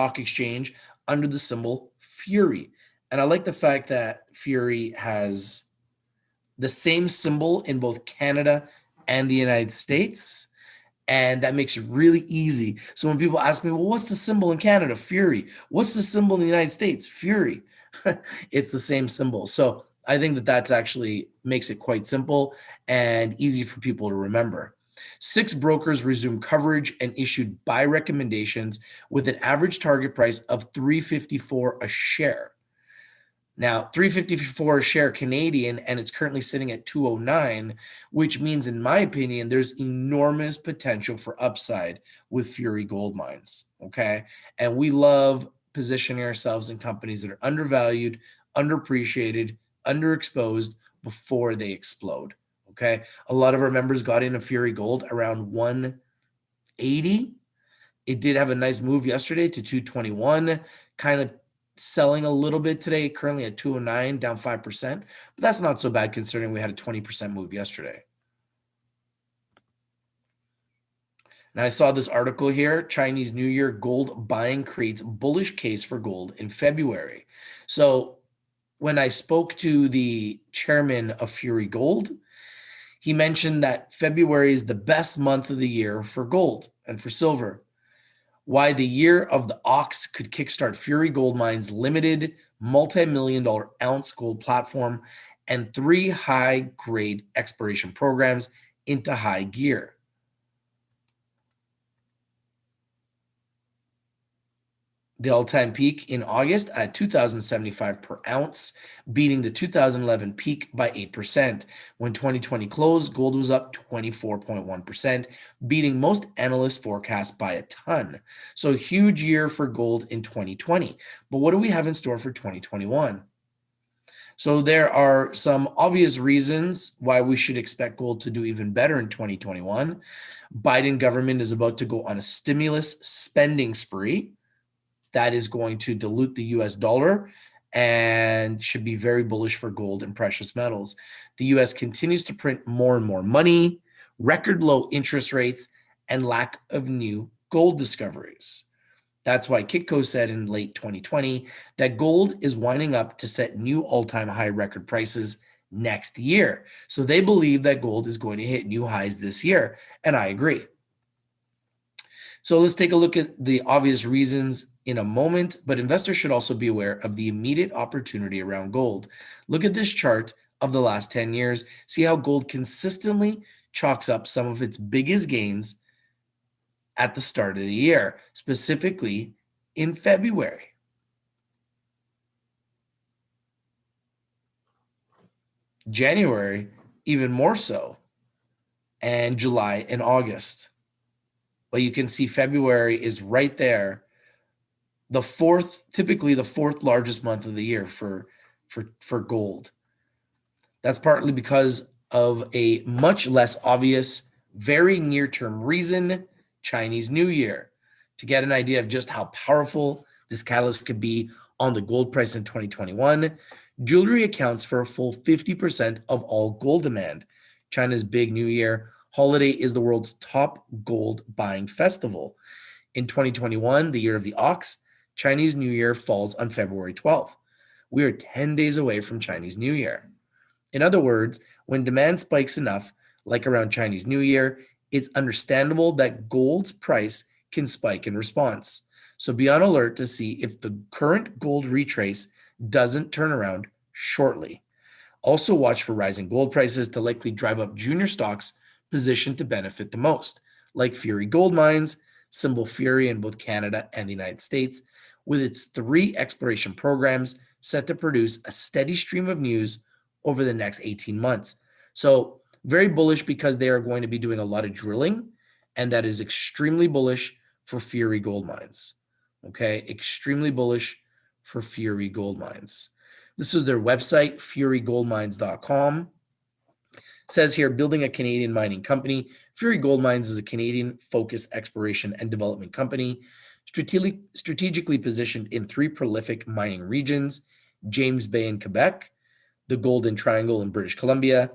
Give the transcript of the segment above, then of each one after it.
stock exchange under the symbol Fury. And I like the fact that Fury has the same symbol in both Canada and the United States. And that makes it really easy. So when people ask me, well, what's the symbol in Canada? Fury. What's the symbol in the United States? Fury. It's the same symbol. So I think that that's actually makes it quite simple and easy for people to remember. 6 brokers resumed coverage and issued buy recommendations with an average target price of $3.54 a share. Now, $3.54 a share Canadian, and it's currently sitting at $2.09, which means, in my opinion, there's enormous potential for upside with Fury Gold Mines, okay? And we love positioning ourselves in companies that are undervalued, underappreciated, underexposed before they explode, okay? A lot of our members got into Fury Gold around 180. It did have a nice move yesterday to 221, kind of selling a little bit today, currently at 209, down 5%, but that's not so bad considering we had a 20% move yesterday. Now I saw this article here, Chinese New Year gold buying creates bullish case for gold in February. So when I spoke to the chairman of Fury Gold, he mentioned that February is the best month of the year for gold and for silver. Why the year of the ox could kickstart Fury Gold Mines' limited multi-million-dollar ounce gold platform and 3 high-grade exploration programs into high gear. The all-time peak in August at $2,075 per ounce, beating the 2011 peak by 8%. When 2020 closed, gold was up 24.1%, beating most analyst forecasts by a ton. So huge year for gold in 2020. But what do we have in store for 2021? So there are some obvious reasons why we should expect gold to do even better in 2021. Biden government is about to go on a stimulus spending spree. That is going to dilute the US dollar and should be very bullish for gold and precious metals. The US continues to print more and more money, record low interest rates, and lack of new gold discoveries. That's why Kitco said in late 2020 that gold is winding up to set new all-time high record prices next year. So they believe that gold is going to hit new highs this year, and I agree. So let's take a look at the obvious reasons in a moment, but investors should also be aware of the immediate opportunity around gold. Look at this chart of the last 10 years. See how gold consistently chalks up some of its biggest gains at the start of the year, specifically in February. January, even more so, and July and August. But you can see February is right there, typically the fourth largest month of the year for gold. That's partly because of a much less obvious, very near-term reason, Chinese New Year. To get an idea of just how powerful this catalyst could be on the gold price in 2021, jewelry accounts for a full 50% of all gold demand. China's big New Year holiday is the world's top gold buying festival. In 2021, the year of the ox, Chinese New Year falls on February 12th. We are 10 days away from Chinese New Year. In other words, when demand spikes enough, like around Chinese New Year, it's understandable that gold's price can spike in response. So be on alert to see if the current gold retrace doesn't turn around shortly. Also watch for rising gold prices to likely drive up junior stocks positioned to benefit the most, like Fury Gold Mines, symbol Fury in both Canada and the United States, with its 3 exploration programs set to produce a steady stream of news over the next 18 months. So very bullish because they are going to be doing a lot of drilling, and that is extremely bullish for Fury Gold Mines. Okay, extremely bullish for Fury Gold Mines. This is their website, furygoldmines.com. Says here, building a Canadian mining company. Fury Gold Mines is a Canadian-focused exploration and development company, strategically positioned in 3 prolific mining regions, James Bay in Quebec, the Golden Triangle in British Columbia,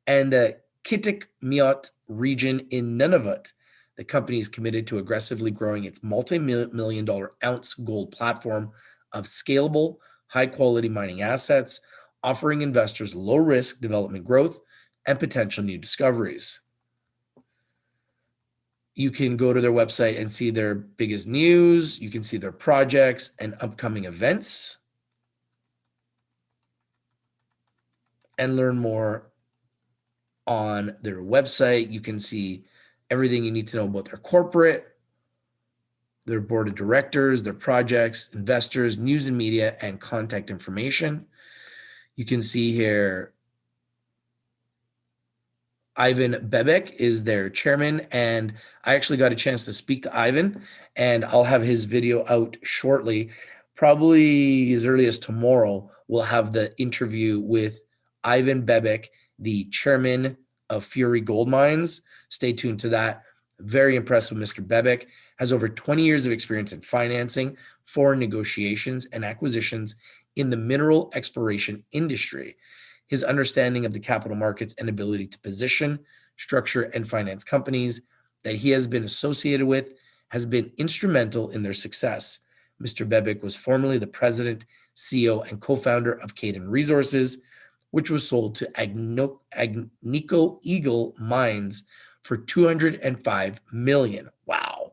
and the Kitikmeot region in Nunavut. The company is committed to aggressively growing its multi-million-dollar ounce gold platform of scalable, high-quality mining assets, offering investors low-risk development growth and potential new discoveries. You can go to their website and see their biggest news. You can see their projects and upcoming events and learn more on their website. You can see everything you need to know about their corporate, their board of directors, their projects, investors, news and media, and contact information. You can see here Ivan Bebek is their chairman, and I actually got a chance to speak to Ivan, and I'll have his video out shortly. Probably as early as tomorrow, we'll have the interview with Ivan Bebek, the chairman of Fury Gold Mines. Stay tuned to that. Very impressed with Mr. Bebek. Has over 20 years of experience in financing, foreign negotiations, and acquisitions in the mineral exploration industry. His understanding of the capital markets and ability to position, structure, and finance companies that he has been associated with has been instrumental in their success. Mr. Bebek was formerly the president, CEO, and co-founder of Caden Resources, which was sold to Agnico Eagle Mines for $205 million. Wow,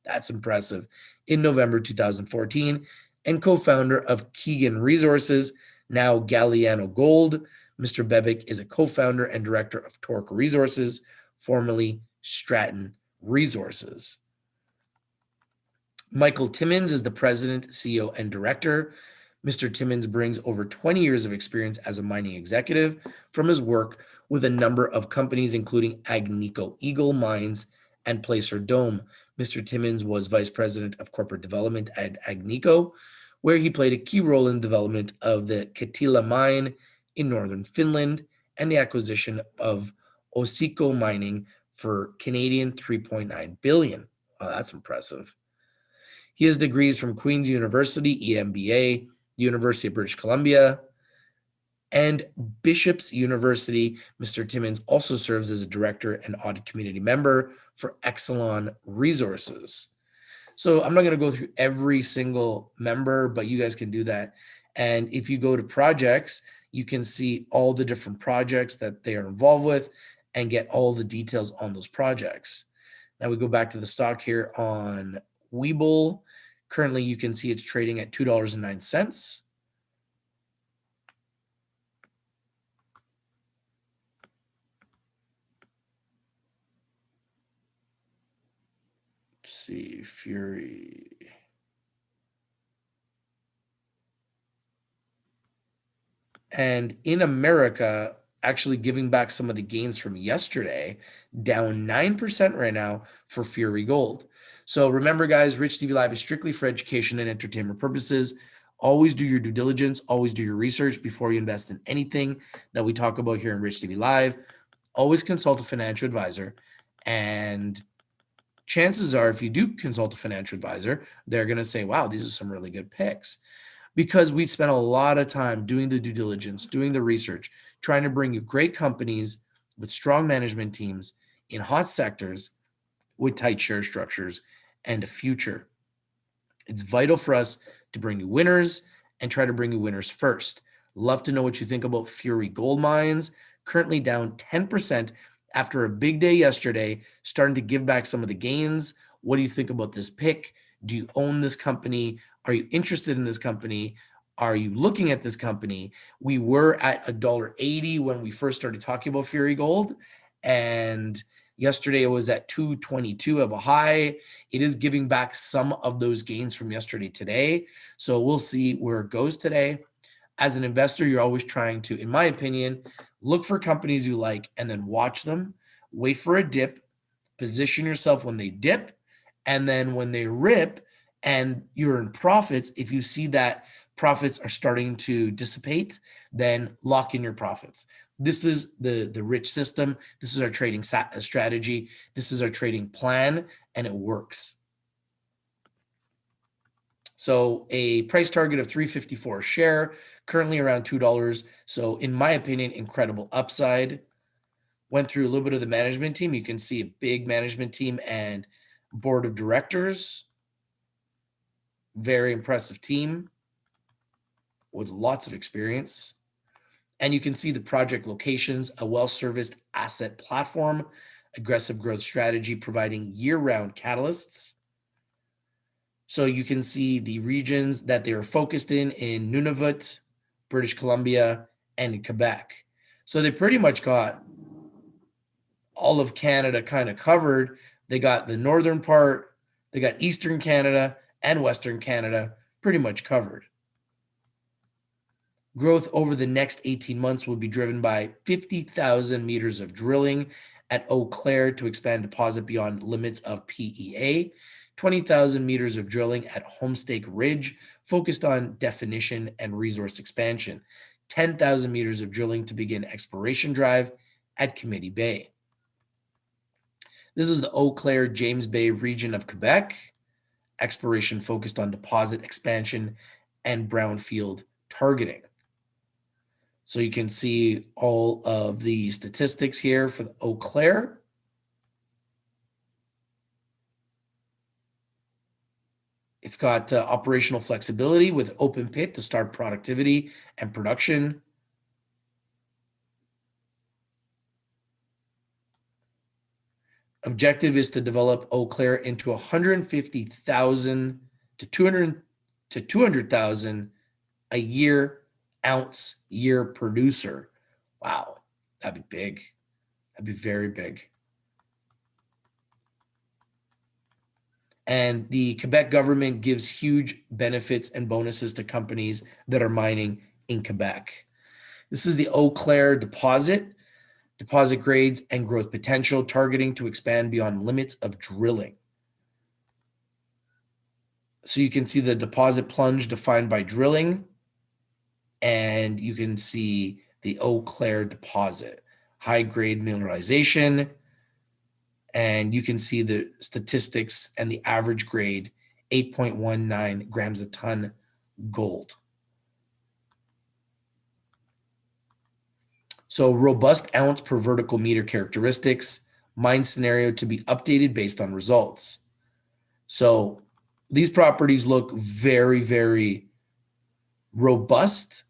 that's impressive. In November 2014, and co-founder of Keegan Resources, now Galliano Gold. Mr. Bebek is a co-founder and director of Torque Resources, formerly Stratton Resources. Michael Timmins is the president, CEO, and director. Mr. Timmins brings over 20 years of experience as a mining executive from his work with a number of companies, including Agnico Eagle Mines and Placer Dome. Mr. Timmins was vice president of corporate development at Agnico, where he played a key role in the development of the Kittilä mine in northern Finland and the acquisition of Osiko Mining for Canadian $3.9 billion. Wow, that's impressive. He has degrees from Queen's University, EMBA, the University of British Columbia, and Bishop's University. Mr. Timmins also serves as a director and audit committee member for Exelon Resources. So I'm not going to go through every single member, but you guys can do that. And if you go to projects, you can see all the different projects that they are involved with and get all the details on those projects. Now we go back to the stock here on Webull. Currently, you can see it's trading at $2.09. Let's see, Fury. And in America, actually giving back some of the gains from yesterday, down 9% right now for Fury Gold. So remember, guys, Rich TV Live is strictly for education and entertainment purposes. Always do your due diligence. Always do your research before you invest in anything that we talk about here in Rich TV Live. Always consult a financial advisor. And chances are, if you do consult a financial advisor, they're going to say, wow, these are some really good picks. Because we spent a lot of time doing the due diligence, doing the research, trying to bring you great companies with strong management teams in hot sectors with tight share structures and a future. It's vital for us to bring you winners and try to bring you winners first. Love to know what you think about Fury Gold Mines, currently down 10% after a big day yesterday, starting to give back some of the gains. What do you think about this pick? Do you own this company? Are you interested in this company? Are you looking at this company? We were at $1.80 when we first started talking about Fury Gold, and yesterday it was at $2.22 of a high. It is giving back some of those gains from yesterday today. So we'll see where it goes today. As an investor, you're always trying to, in my opinion, look for companies you like and then watch them, wait for a dip, position yourself when they dip, and then when they rip and you're in profits, if you see that profits are starting to dissipate, then lock in your profits. This is the Rich system. This is our trading strategy. This is our trading plan, and it works. So a price target of $3.54 a share, currently around $2. So in my opinion, incredible upside. Went through a little bit of the management team. You can see a big management team and board of directors. Very impressive team with lots of experience. And you can see the project locations, a well-serviced asset platform, aggressive growth strategy providing year-round catalysts. So you can see the regions that they are focused in Nunavut, British Columbia, and in Quebec. So they pretty much got all of Canada kind of covered. They got the northern part, they got Eastern Canada and Western Canada pretty much covered. Growth over the next 18 months will be driven by 50,000 meters of drilling at Eau Claire to expand deposit beyond limits of PEA, 20,000 meters of drilling at Homestake Ridge focused on definition and resource expansion, 10,000 meters of drilling to begin exploration drive at Committee Bay. This is the Eau Claire James Bay region of Quebec, exploration focused on deposit expansion and brownfield targeting. So you can see all of the statistics here for the Eau Claire. It's got operational flexibility with open pit to start productivity and production. Objective is to develop Eau Claire into 150,000 to 200,000 a year ounce year producer. Wow, that'd be big. That'd be very big. And the Quebec government gives huge benefits and bonuses to companies that are mining in Quebec. This is the Eau Claire deposit grades and growth potential, targeting to expand beyond limits of drilling. So you can see the deposit plunge defined by drilling, and you can see the Eau Claire deposit, high-grade mineralization, and you can see the statistics and the average grade, 8.19 grams a ton gold. So robust ounce per vertical meter characteristics, mine scenario to be updated based on results. So these properties look very, very robust.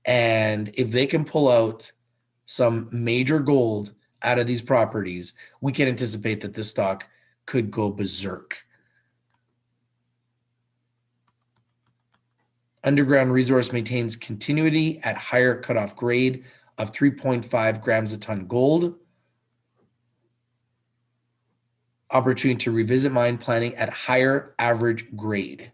And if they can pull out some major gold out of these properties, we can anticipate that this stock could go berserk. Underground resource maintains continuity at higher cutoff grade of 3.5 grams a ton gold. Opportunity to revisit mine planning at higher average grade.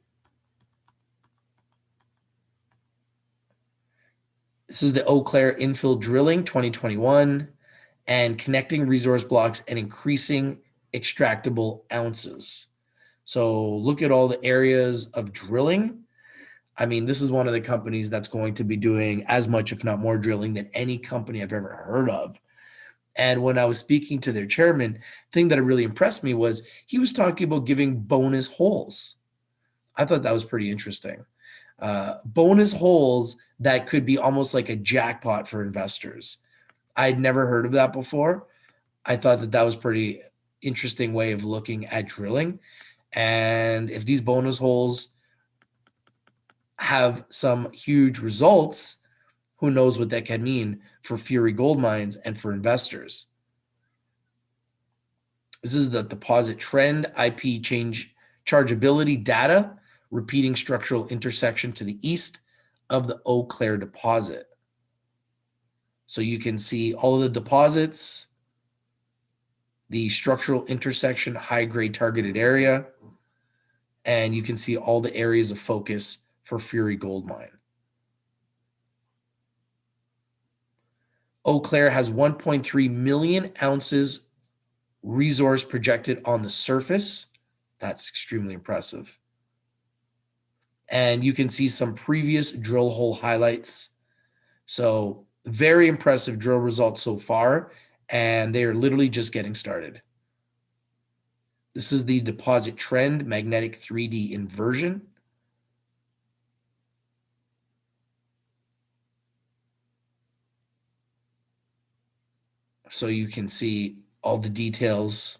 This is the Eau Claire infill drilling 2021 and connecting resource blocks and increasing extractable ounces. So look at all the areas of drilling. I mean, this is one of the companies that's going to be doing as much, if not more, drilling than any company I've ever heard of. And when I was speaking to their chairman, the thing that really impressed me was he was talking about giving bonus holes. I thought that was pretty interesting. Bonus holes that could be almost like a jackpot for investors. I'd never heard of that before. I thought that that was pretty interesting way of looking at drilling. And if these bonus holes have some huge results, who knows what that can mean for Fury Gold Mines and for investors. This is the deposit trend, IP change chargeability data, repeating structural intersection to the east of the Eau Claire deposit. So you can see all of the deposits, the structural intersection, high-grade targeted area, and you can see all the areas of focus for Fury Gold Mine. Eau Claire has 1.3 million ounces resource projected on the surface. That's extremely impressive. And you can see some previous drill hole highlights. So very impressive drill results so far, and they are literally just getting started. This is the deposit trend, magnetic 3D inversion. So you can see all the details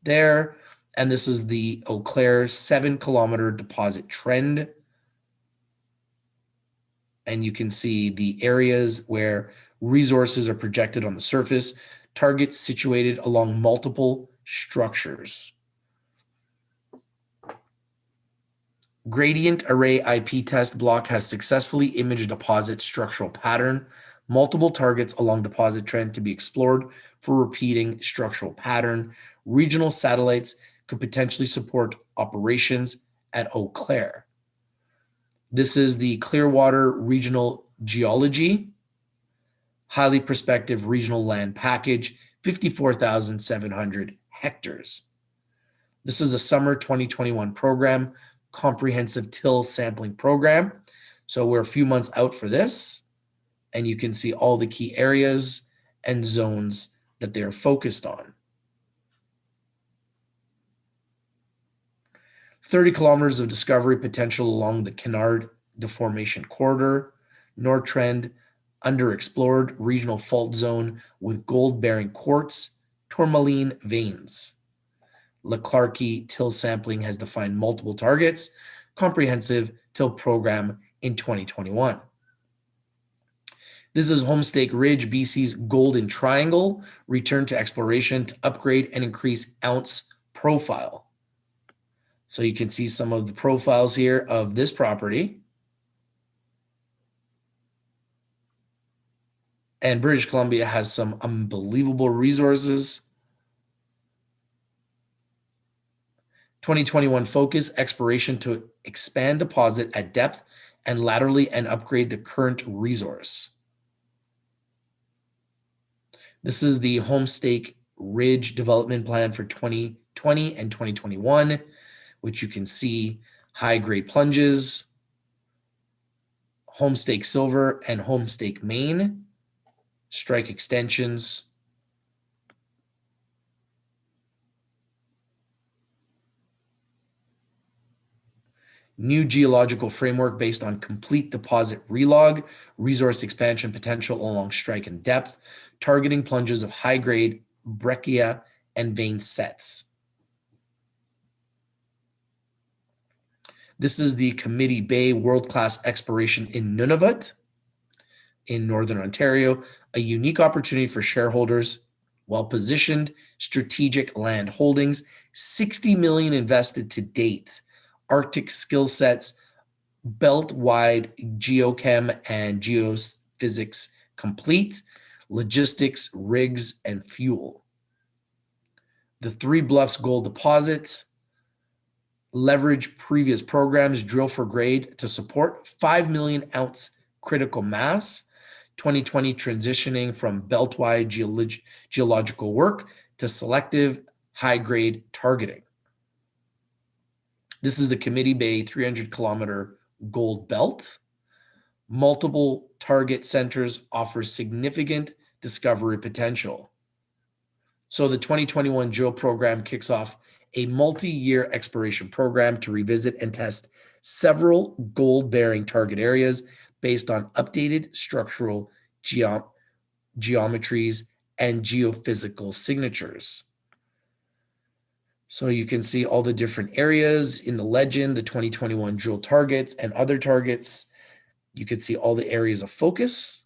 there. And this is the Eau Claire 7-kilometer deposit trend. And you can see the areas where resources are projected on the surface, targets situated along multiple structures. Gradient array IP test block has successfully imaged deposit structural pattern. Multiple targets along deposit trend to be explored for repeating structural pattern. Regional satellites could potentially support operations at Eau Claire. This is the Clearwater Regional Geology, highly prospective regional land package, 54,700 hectares. This is a summer 2021 program, comprehensive till sampling program. So we're a few months out for this, and you can see all the key areas and zones that they're focused on. 30 kilometers of discovery potential along the Kennard Deformation Corridor, North Trend, underexplored regional fault zone with gold-bearing quartz, tourmaline veins. LeClarke till sampling has defined multiple targets, comprehensive till program in 2021. This is Homestake Ridge, BC's Golden Triangle, return to exploration to upgrade and increase ounce profile. So you can see some of the profiles here of this property. And British Columbia has some unbelievable resources. 2021 focus, exploration to expand deposit at depth and laterally and upgrade the current resource. This is the Homestake Ridge development plan for 2020 and 2021, which you can see high-grade plunges, Homestake Silver and Homestake Main, strike extensions, new geological framework based on complete deposit relog, resource expansion potential along strike and depth, targeting plunges of high-grade breccia and vein sets. This is the Committee Bay world-class exploration in Nunavut in Northern Ontario, a unique opportunity for shareholders, well-positioned strategic land holdings, 60 million invested to date, Arctic skill sets, belt-wide geochem and geophysics complete, logistics, rigs, and fuel. The Three Bluffs gold deposit, leverage previous programs, drill for grade to support 5 million ounce critical mass, 2020 transitioning from belt-wide geological work to selective high-grade targeting. This is the Committee Bay 300-kilometer gold belt. Multiple target centers offer significant discovery potential. So the 2021 drill program kicks off a multi-year exploration program to revisit and test several gold-bearing target areas based on updated structural geometries and geophysical signatures. So you can see all the different areas in the legend, the 2021 drill targets and other targets. You can see all the areas of focus.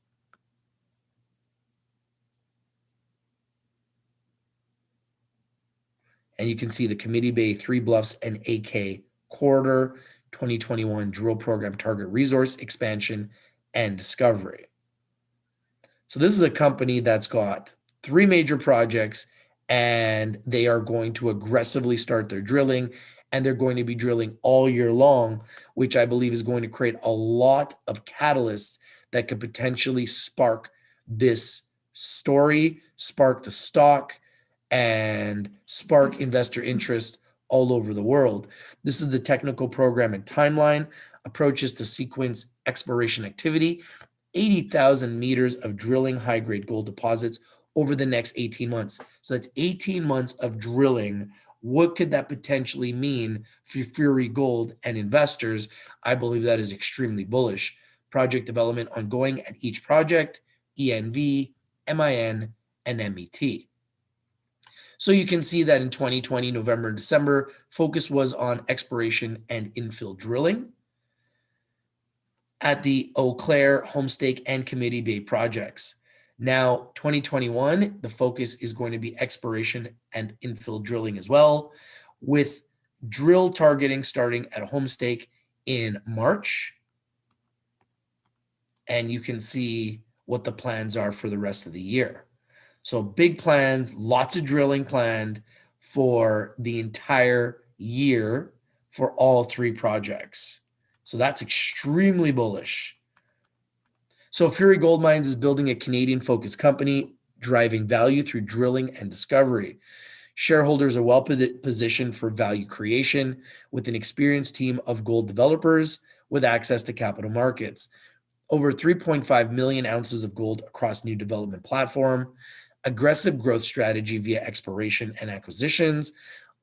And you can see the Committee Bay, Three Bluffs, and AK Corridor 2021 drill program target resource expansion and discovery. So this is a company that's got 3 major projects, and they are going to aggressively start their drilling, and they're going to be drilling all year long, which I believe is going to create a lot of catalysts that could potentially spark this story, spark the stock, and spark investor interest all over the world. This is the technical program and timeline, approaches to sequence exploration activity, 80,000 meters of drilling high-grade gold deposits over the next 18 months. So that's 18 months of drilling. What could that potentially mean for Fury Gold and investors? I believe that is extremely bullish. Project development ongoing at each project, ENV, MIN, and MET. So you can see that in 2020, November and December, focus was on exploration and infill drilling at the Eau Claire, Homestake, and Committee Bay projects. Now, 2021, the focus is going to be exploration and infill drilling as well, with drill targeting starting at Homestake in March. And you can see what the plans are for the rest of the year. So big plans, lots of drilling planned for the entire year for all three projects. So that's extremely bullish. So Fury Gold Mines is building a Canadian-focused company, driving value through drilling and discovery. Shareholders are well positioned for value creation with an experienced team of gold developers with access to capital markets. Over 3.5 million ounces of gold across new development platform, aggressive growth strategy via exploration and acquisitions,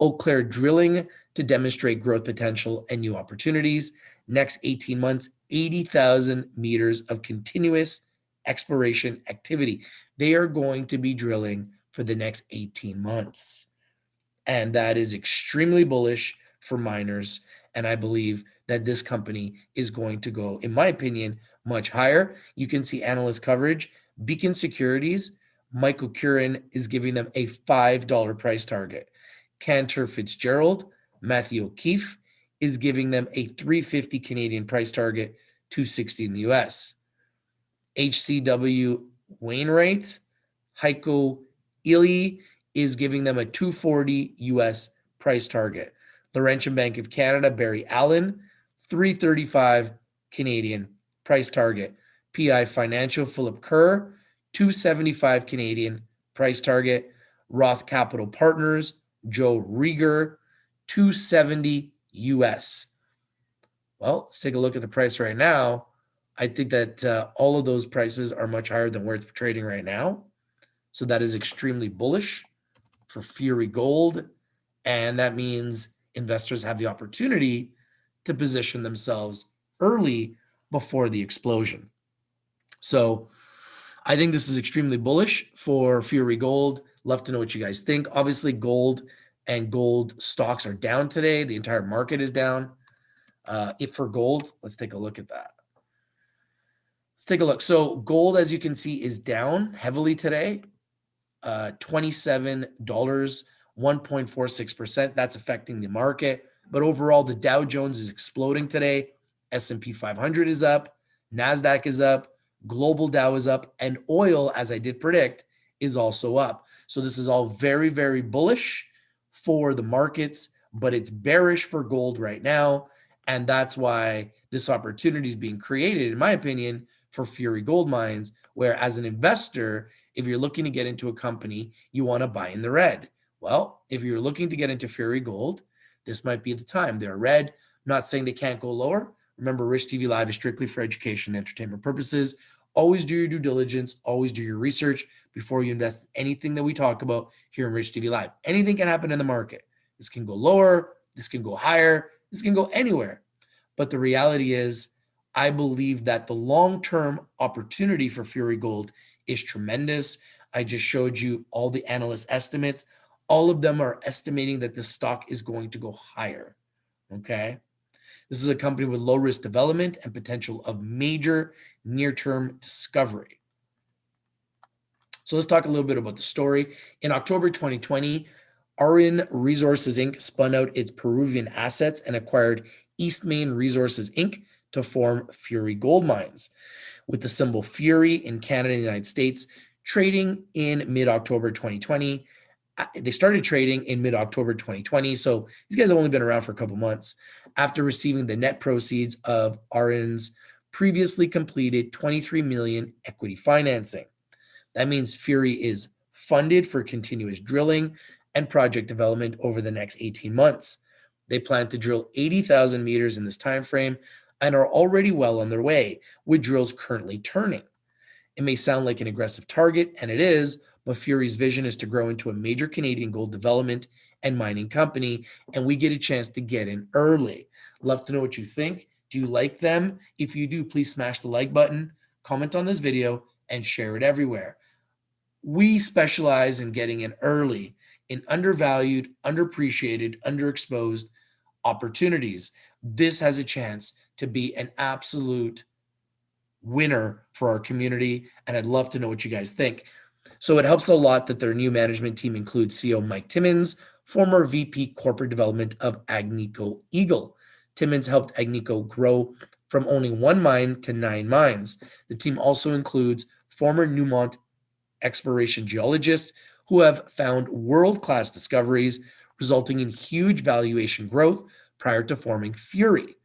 Eau Claire drilling to demonstrate growth potential and new opportunities. Next 18 months, 80,000 meters of continuous exploration activity. They are going to be drilling for the next 18 months. And that is extremely bullish for miners. And I believe that this company is going to go, in my opinion, much higher. You can see analyst coverage. Beacon Securities, Michael Curran is giving them a $5 price target. Cantor Fitzgerald, Matthew O'Keefe is giving them a $350 Canadian price target, $260 in the US. HCW Wainwright, Heiko Ely is giving them a $240 US price target. Laurentian Bank of Canada, Barry Allen, $335 Canadian price target. PI Financial, Philip Kerr, $275 Canadian price target. Roth Capital Partners, Joe Rieger, $270 US. Well, let's take a look at the price right now. I think that all of those prices are much higher than where it's trading right now. So that is extremely bullish for Fury Gold. And that means investors have the opportunity to position themselves early before the explosion. So I think this is extremely bullish for Fury Gold. Love to know what you guys think. Obviously, gold and gold stocks are down today. The entire market is down. If for gold, let's take a look at that. Let's take a look. So gold, as you can see, is down heavily today. $27, 1.46%. That's affecting the market. But overall, the Dow Jones is exploding today. S&P 500 is up. NASDAQ is up. Global Dow is up. And oil, as I did predict, is also up. So this is all very, very bullish for the markets, but it's bearish for gold right now. And that's why this opportunity is being created, in my opinion, for Fury Gold Mines, where as an investor, if you're looking to get into a company, you want to buy in the red. Well, if you're looking to get into Fury Gold, this might be the time. They're red. I'm not saying they can't go lower. Remember, Rich TV Live is strictly for education and entertainment purposes. Always do your due diligence. Always do your research before you invest in anything that we talk about here in Rich TV Live. Anything can happen in the market. This can go lower. This can go higher. This can go anywhere. But the reality is, I believe that the long-term opportunity for Fury Gold is tremendous. I just showed you all the analyst estimates. All of them are estimating that the stock is going to go higher. Okay. This is a company with low risk development and potential of major near-term discovery. So let's talk a little bit about the story. In October 2020, Aurion Resources Inc. spun out its Peruvian assets and acquired East Main Resources Inc. to form Fury Gold Mines, with the symbol Fury in Canada and the United States, trading in mid-October 2020. They started trading in mid-October 2020, so these guys have only been around for a couple months after receiving the net proceeds of Aurion's previously completed $23 million equity financing. That means Fury is funded for continuous drilling and project development over the next 18 months. They plan to drill 80,000 meters in this time frame and are already well on their way, with drills currently turning. It may sound like an aggressive target, and it is, but Fury's vision is to grow into a major Canadian gold development and mining company, and we get a chance to get in early. Love to know what you think. Do you like them? If you do, please smash the like button, comment on this video, and share it everywhere. We specialize in getting in early in undervalued, underappreciated, underexposed opportunities. This has a chance to be an absolute winner for our community, and I'd love to know what you guys think. So it helps a lot that their new management team includes CEO Mike Timmins, former VP Corporate Development of Agnico Eagle. Timmins helped Agnico grow from owning 1 mine to 9 mines. The team also includes former Newmont exploration geologists who have found world-class discoveries, resulting in huge valuation growth prior to forming Fury,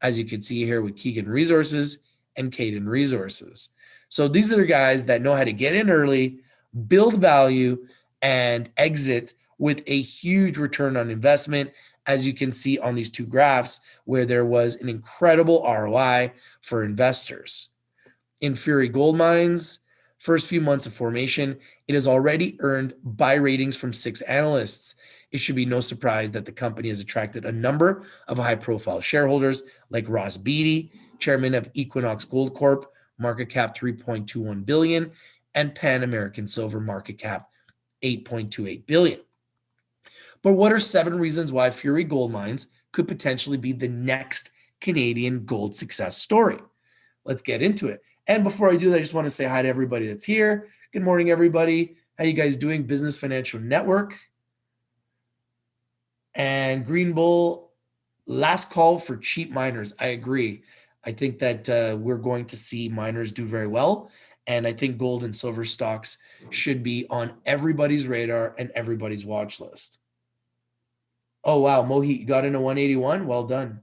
as you can see here with Keegan Resources and Caden Resources. So these are guys that know how to get in early, build value, and exit with a huge return on investment, as you can see on these two graphs, where there was an incredible ROI for investors. In Fury Gold Mines, first few months of formation, it has already earned buy ratings from 6 analysts. It should be no surprise that the company has attracted a number of high-profile shareholders like Ross Beatty, chairman of Equinox Gold Corp, market cap $3.21 billion, and Pan American Silver, market cap $8.28 billion. But what are 7 reasons why Fury Gold Mines could potentially be the next Canadian gold success story? Let's get into it. And before I do that, I just want to say hi to everybody that's here. Good morning, everybody. How you guys doing? Business Financial Network. And Green Bull, last call for cheap miners. I agree. I think that we're going to see miners do very well. And I think gold and silver stocks should be on everybody's radar and everybody's watch list. Oh, wow. Mohit, you got into 181? Well done.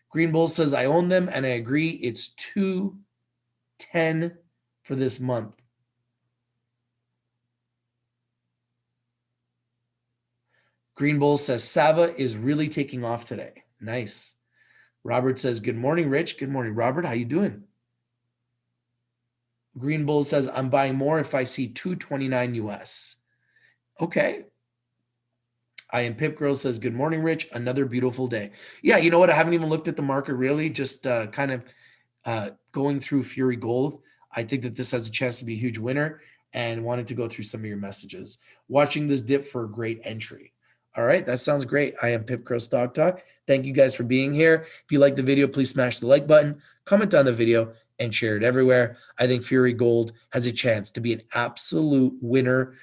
Green Bull says, I own them, and I agree. It's 210 for this month. Green Bull says, Sava is really taking off today. Nice. Robert says, good morning, Rich. Good morning, Robert. How you doing? Green Bull says, I'm buying more if I see 229 US. Okay. I am Pip Girl says, good morning, Rich. Another beautiful day. Yeah, you know what? I haven't even looked at the market really, just kind of going through Fury Gold. I think that this has a chance to be a huge winner and wanted to go through some of your messages. Watching this dip for a great entry. All right, that sounds great. I am Pip Crow Stock Talk. Thank you guys for being here. If you like the video, please smash the like button, comment on the video, and share it everywhere. I think Fury Gold has a chance to be an absolute winner,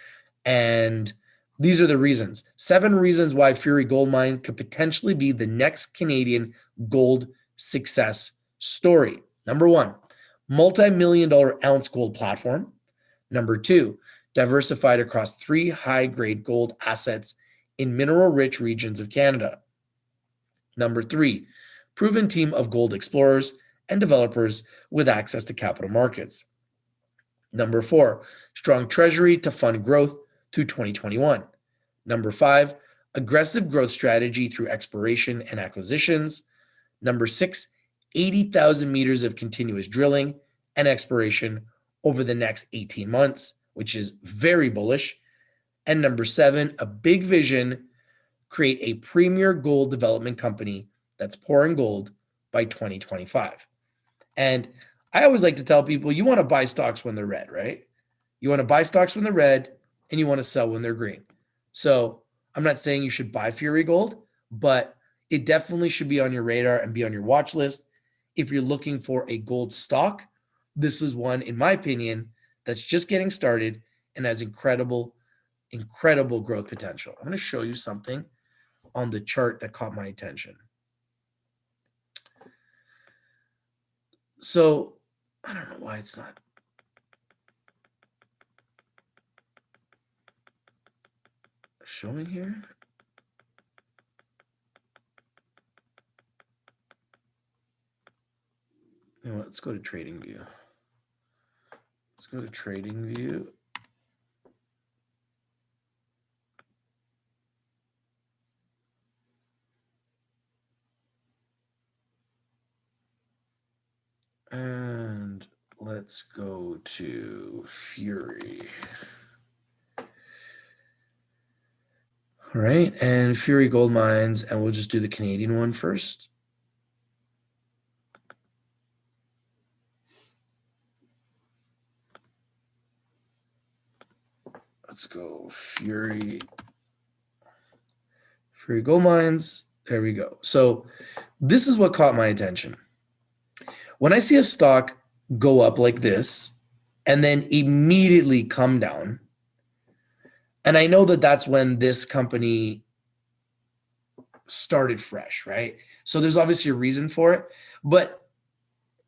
and these are the reasons. 7 reasons why Fury Gold Mine could potentially be the next Canadian gold success story. Number 1, multi-million-dollar ounce gold platform. Number 2, diversified across 3 high-grade gold assets in mineral-rich regions of Canada. Number 3, proven team of gold explorers and developers with access to capital markets. Number 4, strong treasury to fund growth through 2021. Number 5, aggressive growth strategy through exploration and acquisitions. Number 6, 80,000 meters of continuous drilling and exploration over the next 18 months, which is very bullish. And number 7, a big vision, create a premier gold development company that's pouring gold by 2025. And I always like to tell people, you want to buy stocks when they're red, right? You want to buy stocks when they're red and you want to sell when they're green. So I'm not saying you should buy Fury Gold, but it definitely should be on your radar and be on your watch list. If you're looking for a gold stock, this is one, in my opinion, that's just getting started and has incredible growth potential. I'm going to show you something on the chart that caught my attention. So I don't know why it's not showing here. You know what, let's go to Trading View. Let's go to Trading View. And let's go to Fury. All right, and Fury Gold Mines, and we'll just do the Canadian one first. Let's go Fury Gold Mines. There we go. So this is what caught my attention. When I see a stock go up like this and then immediately come down, and I know that that's when this company started fresh, right? So there's obviously a reason for it, but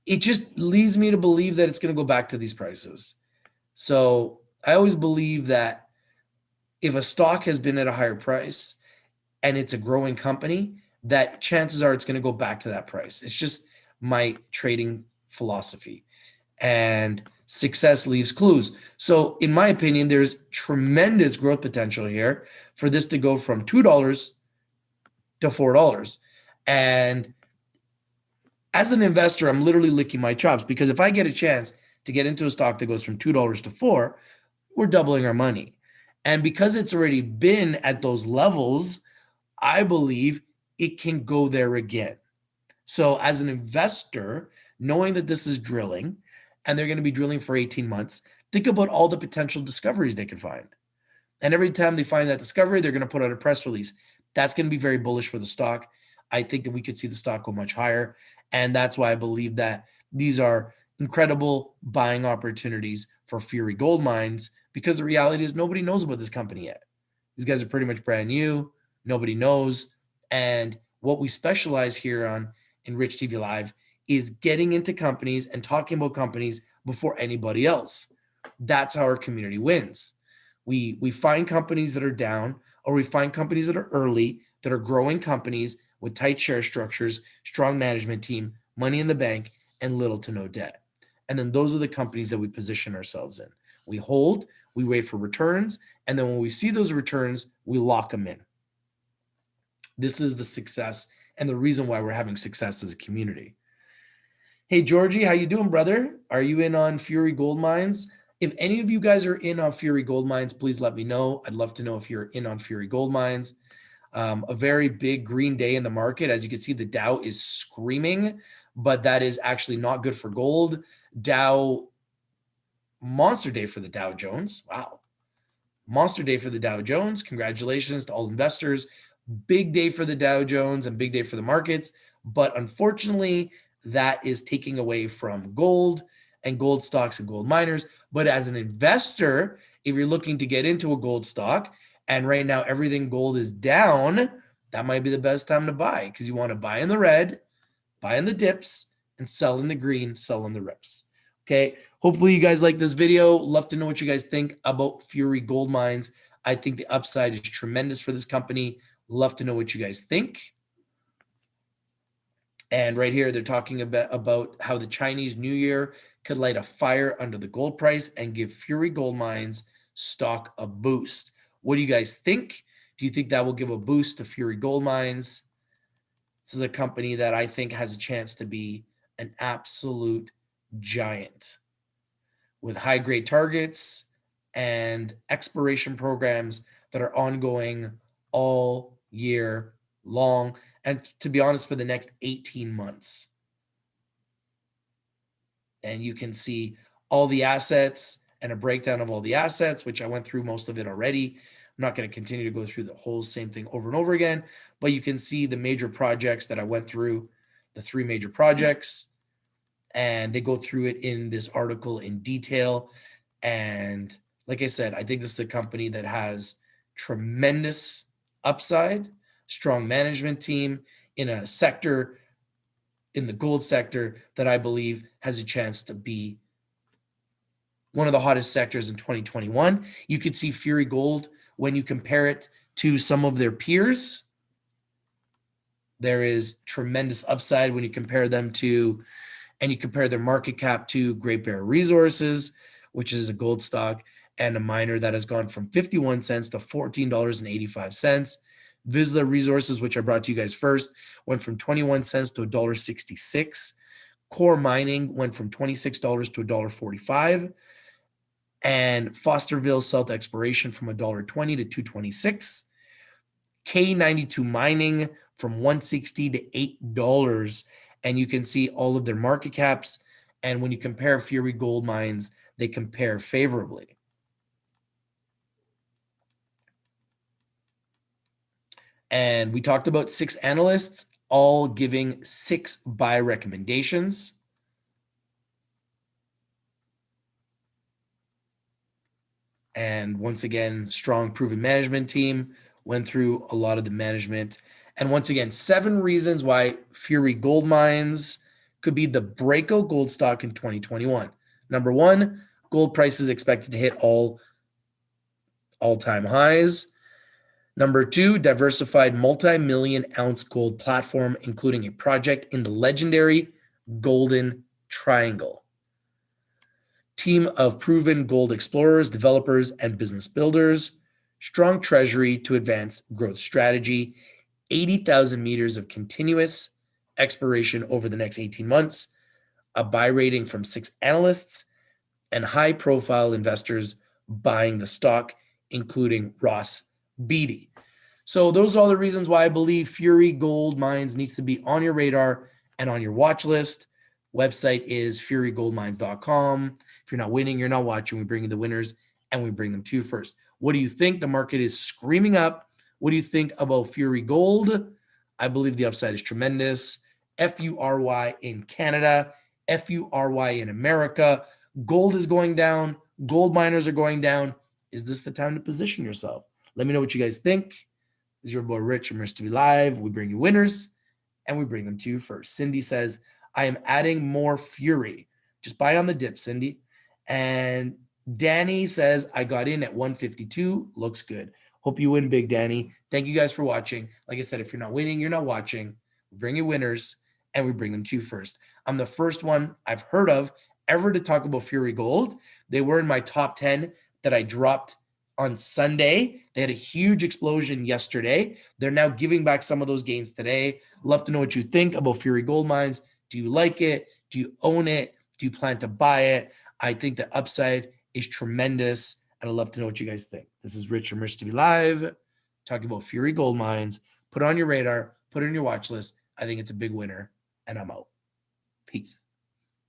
it just leads me to believe that it's going to go back to these prices. So I always believe that if a stock has been at a higher price and it's a growing company, that chances are it's going to go back to that price. It's just my trading philosophy. And success leaves clues. So in my opinion, there's tremendous growth potential here for this to go from $2 to $4. And as an investor, I'm literally licking my chops, because if I get a chance to get into a stock that goes from $2 to $4, we're doubling our money. And because it's already been at those levels, I believe it can go there again. So as an investor, knowing that this is drilling and they're going to be drilling for 18 months, think about all the potential discoveries they can find. And every time they find that discovery, they're going to put out a press release. That's going to be very bullish for the stock. I think that we could see the stock go much higher. And that's why I believe that these are incredible buying opportunities for Fury Gold Mines, because the reality is nobody knows about this company yet. These guys are pretty much brand new. Nobody knows. And what we specialize here on in Rich TV Live is getting into companies and talking about companies before anybody else. That's how our community wins. We find companies that are down, or we find companies that are early, that are growing companies with tight share structures, strong management team, money in the bank, and little to no debt. And then those are the companies that we position ourselves in. We hold, we wait for returns, and then when we see those returns, we lock them in. This is the success and the reason why we're having success as a community. Hey, Georgie, how you doing, brother? Are you in on Fury Gold Mines? If any of you guys are in on Fury Gold Mines, please let me know. I'd love to know if you're in on Fury Gold Mines. A very big green day in the market. As you can see, the Dow is screaming, but that is actually not good for gold. Monster day for the Dow Jones. Wow. Monster day for the Dow Jones. Congratulations to all investors. Big day for the Dow Jones and big day for the markets. But unfortunately, that is taking away from gold and gold stocks and gold miners. But as an investor, if you're looking to get into a gold stock and right now everything gold is down, that might be the best time to buy, because you want to buy in the red, buy in the dips, and sell in the green, sell in the rips. Okay. Hopefully you guys like this video. Love to know what you guys think about Fury Gold Mines. I think the upside is tremendous for this company. Love to know what you guys think. And right here, they're talking about how the Chinese New Year could light a fire under the gold price and give Fury Gold Mines stock a boost. What do you guys think? Do you think that will give a boost to Fury Gold Mines? This is a company that I think has a chance to be an absolute giant with high-grade targets and exploration programs that are ongoing all year long, and to be honest, for the next 18 months. And you can see all the assets and a breakdown of all the assets, which I went through most of it already. I'm not going to continue to go through the whole same thing over and over again, but you can see the major projects that I went through, the 3 major projects, and they go through it in this article in detail. And like I said, I think this is a company that has tremendous upside, strong management team in a sector, in the gold sector, that I believe has a chance to be one of the hottest sectors in 2021. You could see Fury Gold, when you compare it to some of their peers, there is tremendous upside when you compare them to, and you compare their market cap to Great Bear Resources, which is a gold stock and a miner that has gone from 51 cents to $14.85. Vizsla Resources, which I brought to you guys first, went from 21 cents to $1.66. Core Mining went from $26 to $1.45. And Fosterville South Exploration from $1.20 to $2.26. K92 Mining from $1.60 to $8. And you can see all of their market caps. And when you compare Fury Gold Mines, they compare favorably. And we talked about 6 analysts, all giving 6 buy recommendations. And once again, strong proven management team, went through a lot of the management. And once again, 7 reasons why Fury Gold Mines could be the breakout gold stock in 2021. Number 1, gold prices expected to hit all-time highs. Number 2, diversified multi-million ounce gold platform, including a project in the legendary Golden Triangle. Team of proven gold explorers, developers, and business builders. Strong treasury to advance growth strategy. 80,000 meters of continuous exploration over the next 18 months. A buy rating from 6 analysts and high-profile investors buying the stock, including Ross Beatty. So those are all the reasons why I believe Fury Gold Mines needs to be on your radar and on your watch list. Website is furygoldmines.com. If you're not winning, you're not watching. We bring you the winners and we bring them to you first. What do you think? The market is screaming up. What do you think about Fury Gold? I believe the upside is tremendous. FURY in Canada, FURY in America. Gold is going down. Gold miners are going down. Is this the time to position yourself? Let me know what you guys think. This is your boy Rich from Rich to Be Live. We bring you winners and we bring them to you first. Cindy says, I am adding more Fury. Just buy on the dip, Cindy. And Danny says, I got in at 152. Looks good. Hope you win big, Danny. Thank you guys for watching. Like I said, if you're not winning, you're not watching. We bring you winners and we bring them to you first. I'm the first one I've heard of ever to talk about Fury Gold. They were in my top 10 that I dropped on Sunday. They had a huge explosion yesterday. They're now giving back some of those gains today. Love to know what you think about Fury Gold Mines. Do you like it? Do you own it? Do you plan to buy it? I think the upside is tremendous, and I'd love to know what you guys think. This is Rich from Rich to Be Live, talking about Fury Gold Mines. Put it on your radar. Put it on your watch list. I think it's a big winner, and I'm out. Peace.